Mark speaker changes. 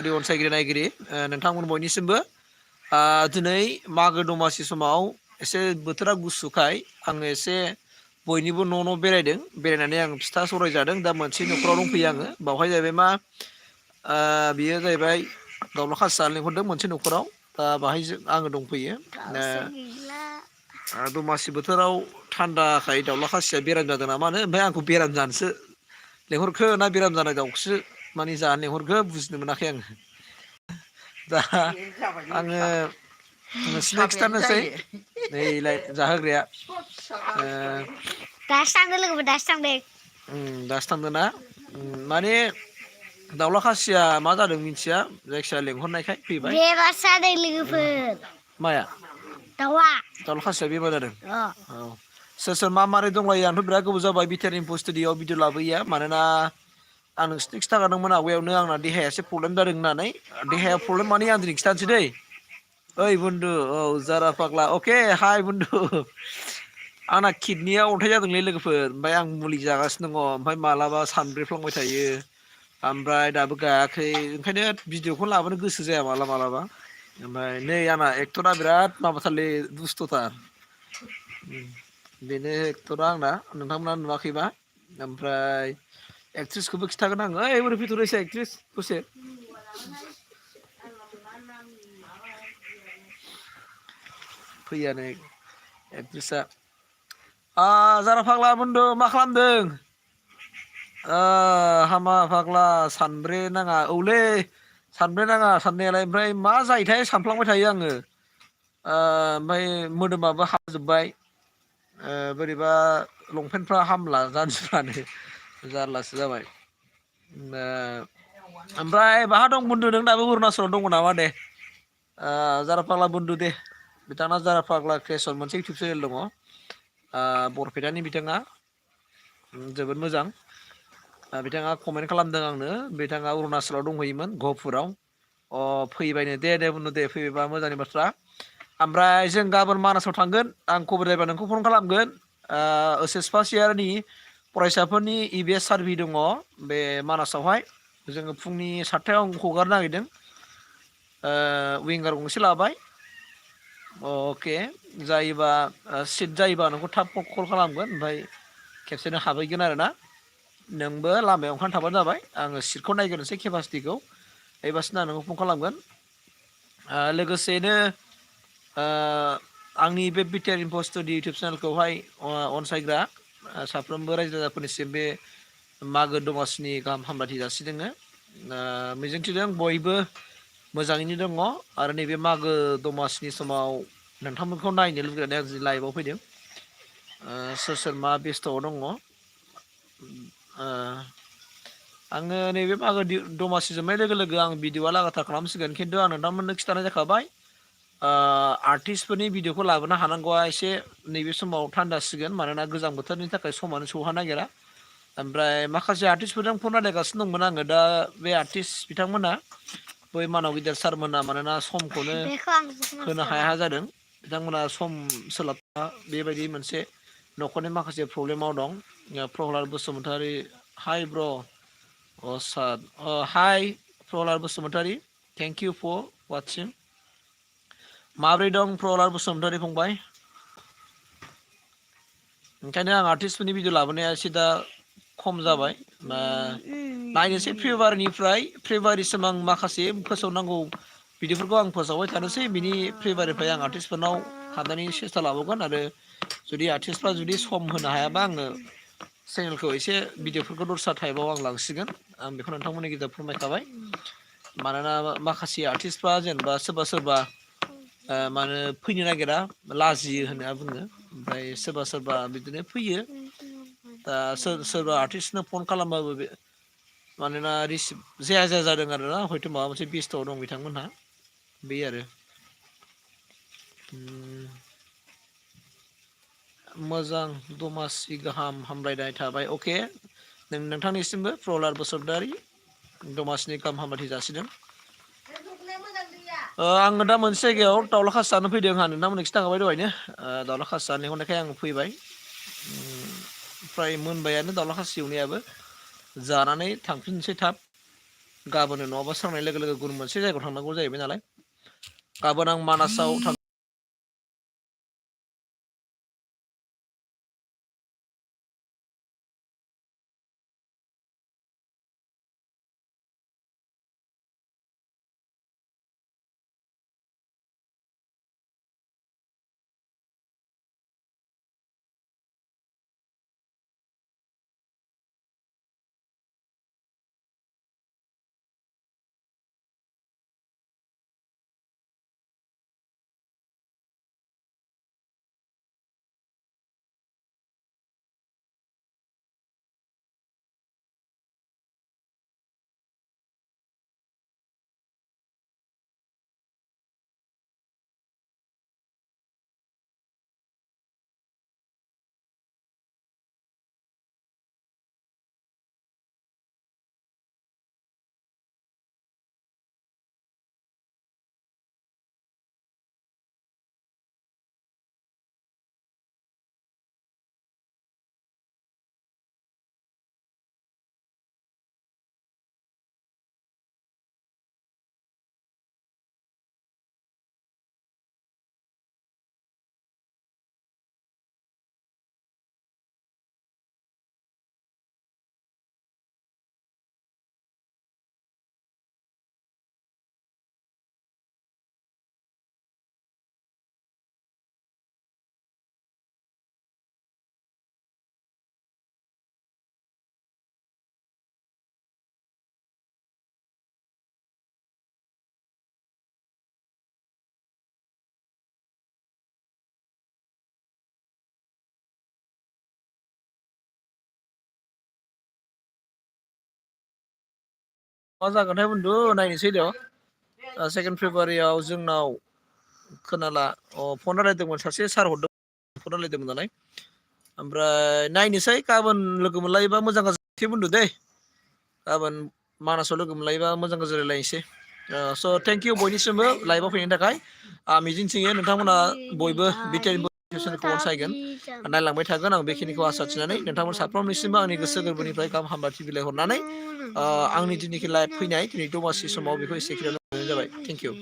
Speaker 1: अनसायगिरि नायगिरि नोंथांमोन बयनिसिमबो दिनै मागो दमासि समाव एसे बोथोरा गुसुखाय आङो एसे बयनिबो न' बेरायदों बेरायनानै आं फिथा सौराय जादों दा मोनसे न'खराव दंफैयो आङो बावहाय जाहैबाय मा बियो जाहैबाय दाउला खासि जानो लिंहरदों मोनसे न'खराव दा बाहाय आङो दंफैयो दमासि बोथोराव थान्दाखाय दाउला खासिया बेराम जादों ना मानो ओमफ्राय आंखौ बेराम जानोसो लेंहरखो ना बेराम जानाय दाउखौसो माने जानो लेंहरखो बुजिनो मोनाखै आङो दा आङो नोंसिनो खिथानोसै नैलाय जाहोग्राया
Speaker 2: दासो थांदों लोगोफोर दासो थांदों
Speaker 1: दासो थांदों ना माने दाउला खासिया मा जादों मिथिया जायखिया लेंहरनायखाय फैबाय
Speaker 2: बेमार जादों लोगोफोर
Speaker 1: माया दाउला खासिया बेमार जादों औ सोर सोर मारै दंलायो आंथ' बिराद गोबाव जाबाय बिटारिनफुस्टुडिय'आव भिडिअ लाबोयैया मानोना आं नोंसिनो खिथाखादोंमोन आवगायावनो आंना देहाया एसे प्रब्लेम जादों होननानै देहाया प्रब्लेम माने आं दिनै खिथानोसै दै ओइ बुन्दु औ जारा फाग्ला अके हाय बुन्दु आंना किडनिया अन्थाइ जादोंलै लोगोफोर ओमफ्राय आं मुलि जागासिनो दङ ओमफ्राय मालाबा सानब्रेफ्लांबाय थायो ओमफ्राय दाबो गायाखै ओंखायनो भिडिअखौ लाबोनो गोसो जाया मालाबा ओमफ्राय नै आंना एक्टरा बिराद माबाथारलै दुस्थ'थार बेनो एक्टरा आंना नोंथांमोना नुवाखैबा ओमफ्राय एक्ट्रिसखौबो खिथागोन आङो ओइ बोरै फैथ'दोंसै एक्ट्रिस दसे फैयानो एक्ट्रिसा जारा फाग्ला बुन्दु मा खालामदों हामा फाग्ला सानब्रे नाङा औलै सानब्रे नाङा साननायालाय ओमफ्राय मा जायोथाय सानफ्लांबाय थायो आङो ओमफ्राय मोदोमाबो हाजोब्बाय बोरैबा लंपेन्टफ्रा हामला गानफ्रानो जारलासो जाबाय ओमफ्राय बाहा दं बुन्दु नों दाबो अरुणाचलाव दङ नामा दे जारा फाग्ला बुन्दु दे बिथाङा जारा फाग्ला क्रियेसन मोनसे इउटुब चेनेल दङ बरपेटानि बिथाङा जोबोद मोजां बिथाङा कमेन्ट खालामदों आंनो बिथाङा अरुणाचलाव दंहैयोमोन गहपुराव फैबायनो दे बुन्दु दे फैबायबा मोजांनि बाथ्रा ओमफ्राय जों गाबोन मानासाव थांगोन आं खबर जायोबा नोंखौ फन खालामगोन ओइस एस फार्स्ट इयारनि फरायसाफोरनि EVS सार्भे दङ बे मानासावहाय जोङो फुंनि 7टायाव हगारनो नागिरदों विंगार गंसे लाबाय अके जायोबा सिट जायोबा नोंखौ थाब कल खालामगोन ओमफ्राय खेबसेनो हाबहैगोन आरोना नोंबो लामायाव ओंखारना थाबानो जाबाय आङो सिटखौ नायग्रोनोसै केपासिटिखौ एबासना नोंखौ फन खालामगोन लोगोसेनो आंनि बे बिटिआरइनफ'स्टुडिय' इउटुब चेनेलखौहाय अनसायग्रा साफ्रोमबो रायजो राजाफोरनिसिम बे मागो दमासिनि गाहाम हामलायथि जासिदोङो मिजिंथिदों बयबो मोजाङैनो दङ आरो नैबे मागो दमासिनि समाव नोंथांमोनखौ नायनो लुगैनानै आं जि लाइभआव फैदों सोर सोर मा बेस्थ'आव दङ आङो नैबे मागो दमासि जोबनाय लोगो लोगो आं भिडिअआ लागाथार खालामसिगोन खिन्थु आं नोंथांमोननो खिन्थानाय जाखाबाय आर्टिस्टफोरनि भिडिअखौ लाबोनो हानांगौआ एसे नैबे समाव थान्दासिगोन मानोना गोजां बोथोरनि थाखाय समानो सौहा नागिरा ओमफ्राय माखासे आर्टिस्टफोरजों फन रायलायगासिनो दंमोन आङो दा बे आर्टिस्ट बिथांमोना बै मानाव गिदिर सारमोना मानोना समखौनो होनो हाया जादों बिथांमोना सम सोलाबा बेबायदि मोनसे न'खरनि माखासे प्रब्लेमाव दं प्रहलाद बसुमतारी हाय bro' sir hi Prahlad Basumatary thank you for watching माब्रै दं प्रहलाद बसुमतारी फंबाय ओंखायनो आं आर्टिस्टफोरनि भिडिअ लाबोनाया एसे दा खम जाबाय नायनोसै फेब्रुवारिसिम आं माखासे फोसावनांगौ भिडिअफोरखौ आं फोसावबाय थानोसै बिनि फेब्रुवारिनिफ्राय आं आर्टिस्टफोरनाव हाबनायनि सेस्था लाबावगोन आरो जुदि आर्टिस्टफ्रा जुदि सम होनो हायाबा आङो चेनेलखौ एसे भिडिअफोरखौ दस्रा टाइपाव आं लांसिगोन आं बेखौ नोंथांमोननि गेजेराव फोरमायखाबाय मानोना माखासे आर्टिस्टफ्रा जेनेबा सोरबा मानो फैनो नागिरा लाजियो होनना बुङो ओमफ्राय सोरबा बिदिनो फैयो दा सोरबा आर्टिस्टनो फन खालामबाबो बे मानोना रिसिभ जाया जादों आरोना हयथ' माबा मोनसे बेस्थ'आव दं बिथांमोनहा बे आरो मोजां दमासि गाहाम हामलायनाय थाबाय अके नोंथांनिसिमबो प्रहलाद बसुमतारी दमासिनि गाहाम हामलायथि जासिदों आङो दा मोनसे जायगायाव दाउला खासि जानो फैदों आंहा नोंथांमोननो खिन्थाखाबाय दहायनो दाउला खासि जानो लेंहरनायखाय आं फैबाय फ्राय मोनबायानो दाउला खासि एवनायाबो जानानै थांफिननोसै थाब गाबोन नङाबा सांनाय लोगो लोगो गुबुन मोनसे जायगायाव थांनांगौ जाहैबाय नालाय गाबोन आं मानासाव थां मा जागोनथाय बन्दु नायनोसै र' 2 फेब्रुवारियाव जोंनाव खोनाला फन रायलायदोंमोन सासे सार हरदों फन रायलायदोंमोन नालाय ओमफ्राय नायनोसै गाबोन लोगो मोनलायोबा मोजां गाज्रि बन्दु दै गाबोन मानासाव लोगो मोनलायोबा मोजां गाज्रि रायलायनोसै स' थेंक इउ बयनिसिमबो लाइभआव फैनायनि थाखाय मिजिंथियो नोंथांमोना बयबो बिटिआरनि अनसायगोन नायलांबाय थागोन आं बेखिनिखौ आसा थिनानै नोंथांमोन साफ्रोमनिसिमबो आंनि गोसो गोरबोनिफ्राय गाहाम हामलायथि बिलाइ हरनानै आंनि दिनैखि लाइभ फैनाय दिनै दमासि समाव बेखौ एसे खिन्थानो जाबाय थेंक इउ